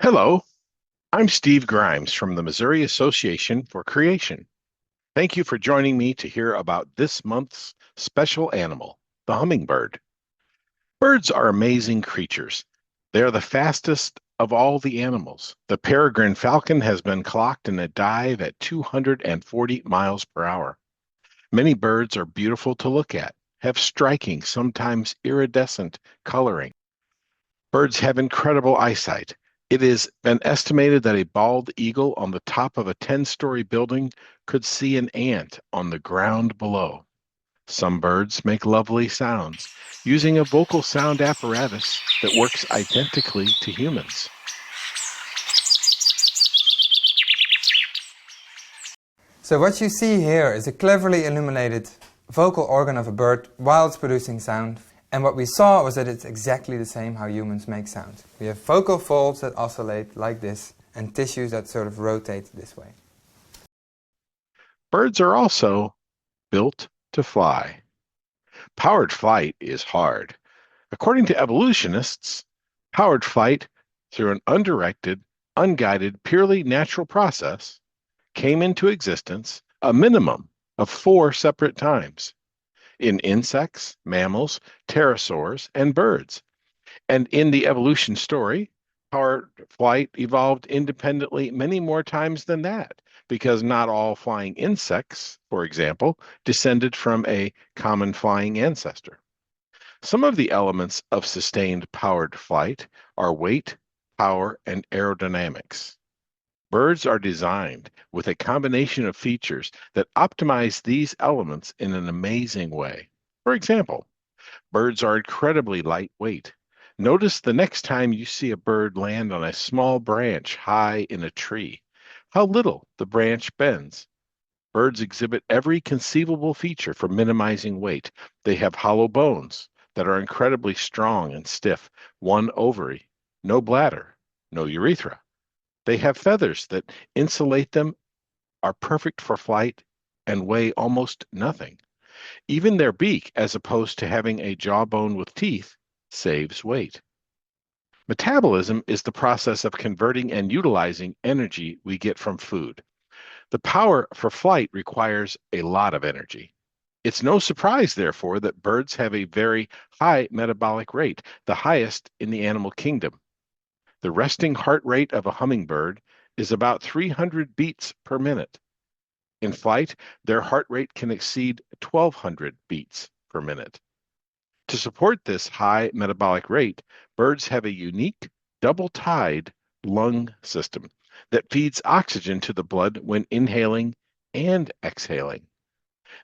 Hello, I'm Steve Grimes from the Missouri Association for Creation. Thank you for joining me to hear about this month's special animal, the hummingbird. Birds are amazing creatures. They are the fastest of all the animals. The peregrine falcon has been clocked in a dive at 240 miles per hour. Many birds are beautiful to look at, have striking, sometimes iridescent coloring. Birds have incredible eyesight. It has been estimated that a bald eagle on the top of a 10-story building could see an ant on the ground below. Some birds make lovely sounds using a vocal sound apparatus that works identically to humans. So what you see here is a cleverly illuminated vocal organ of a bird while it's producing sound. And what we saw was that it's exactly the same how humans make sound. We have vocal folds that oscillate like this and tissues that sort of rotate this way. Birds are also built to fly. Powered flight is hard. According to evolutionists, powered flight through an undirected, unguided, purely natural process came into existence a minimum of 4 separate times in insects, mammals, pterosaurs, and birds. And in the evolution story, powered flight evolved independently many more times than that, because not all flying insects, for example, descended from a common flying ancestor. Some of the elements of sustained powered flight are weight, power, and aerodynamics. Birds are designed with a combination of features that optimize these elements in an amazing way. For example, birds are incredibly lightweight. Notice the next time you see a bird land on a small branch high in a tree, how little the branch bends. Birds exhibit every conceivable feature for minimizing weight. They have hollow bones that are incredibly strong and stiff, one ovary, no bladder, no urethra. They have feathers that insulate them, are perfect for flight, and weigh almost nothing. Even their beak, as opposed to having a jawbone with teeth, saves weight. Metabolism is the process of converting and utilizing energy we get from food. The power for flight requires a lot of energy. It's no surprise, therefore, that birds have a very high metabolic rate, the highest in the animal kingdom. The resting heart rate of a hummingbird is about 300 beats per minute. In flight, their heart rate can exceed 1,200 beats per minute. To support this high metabolic rate, birds have a unique double-tied lung system that feeds oxygen to the blood when inhaling and exhaling.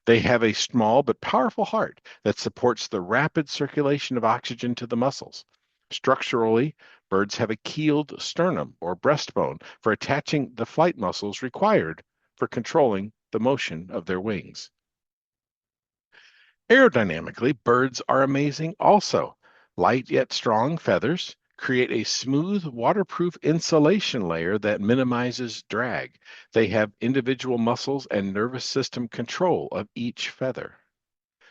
They have a small but powerful heart that supports the rapid circulation of oxygen to the muscles. Structurally, birds have a keeled sternum or breastbone for attaching the flight muscles required for controlling the motion of their wings. Aerodynamically, birds are amazing also. Light yet strong feathers create a smooth, waterproof insulation layer that minimizes drag. They have individual muscles and nervous system control of each feather.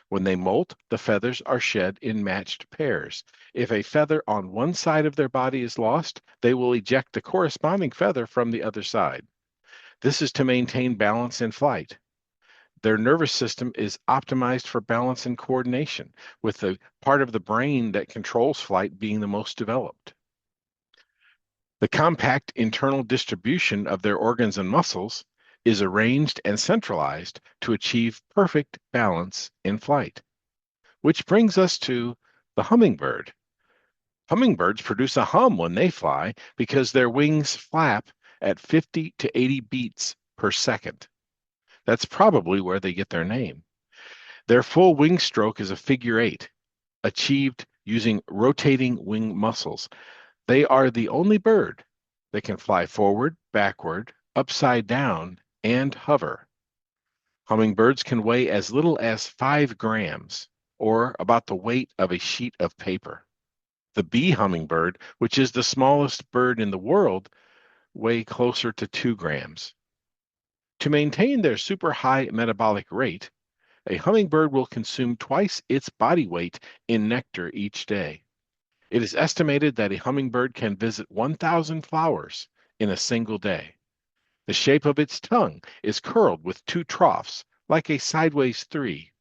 When they molt, the feathers are shed in matched pairs. If a feather on one side of their body is lost, they will eject the corresponding feather from the other side. This is to maintain balance in flight. Their nervous system is optimized for balance and coordination, with the part of the brain that controls flight being the most developed. The compact internal distribution of their organs and muscles is arranged and centralized to achieve perfect balance in flight. Which brings us to the hummingbird. Hummingbirds produce a hum when they fly because their wings flap at 50 to 80 beats per second. That's probably where they get their name. Their full wing stroke is a figure eight, achieved using rotating wing muscles. They are the only bird that can fly forward, backward, upside down, and hover. Hummingbirds can weigh as little as 5 grams, or about the weight of a sheet of paper. The bee hummingbird, which is the smallest bird in the world, weigh closer to 2 grams. To maintain their super high metabolic rate, a hummingbird will consume twice its body weight in nectar each day. It is estimated that a hummingbird can visit 1,000 flowers in a single day. The shape of its tongue is curled with two troughs, like a sideways three.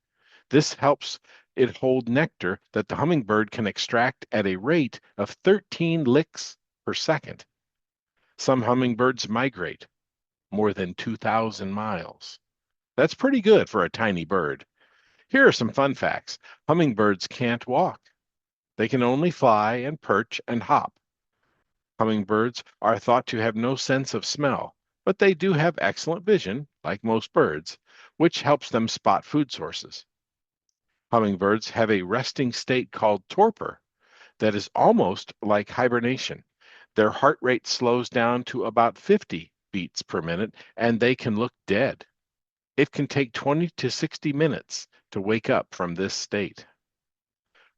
This helps it hold nectar that the hummingbird can extract at a rate of 13 licks per second. Some hummingbirds migrate more than 2,000 miles. That's pretty good for a tiny bird. Here are some fun facts. Hummingbirds can't walk. They can only fly and perch and hop. Hummingbirds are thought to have no sense of smell, but they do have excellent vision, like most birds, which helps them spot food sources. Hummingbirds have a resting state called torpor that is almost like hibernation. Their heart rate slows down to about 50 beats per minute, and they can look dead. It can take 20 to 60 minutes to wake up from this state.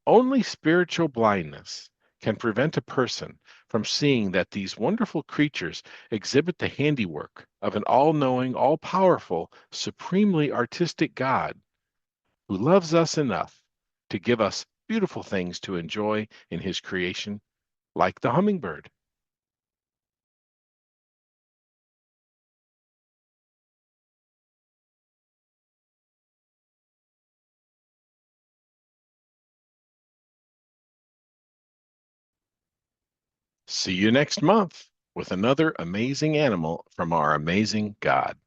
Only spiritual blindness can prevent a person from seeing that these wonderful creatures exhibit the handiwork of an all knowing, all powerful, supremely artistic God who loves us enough to give us beautiful things to enjoy in his creation, like the hummingbird. See you next month with another amazing animal from our amazing God.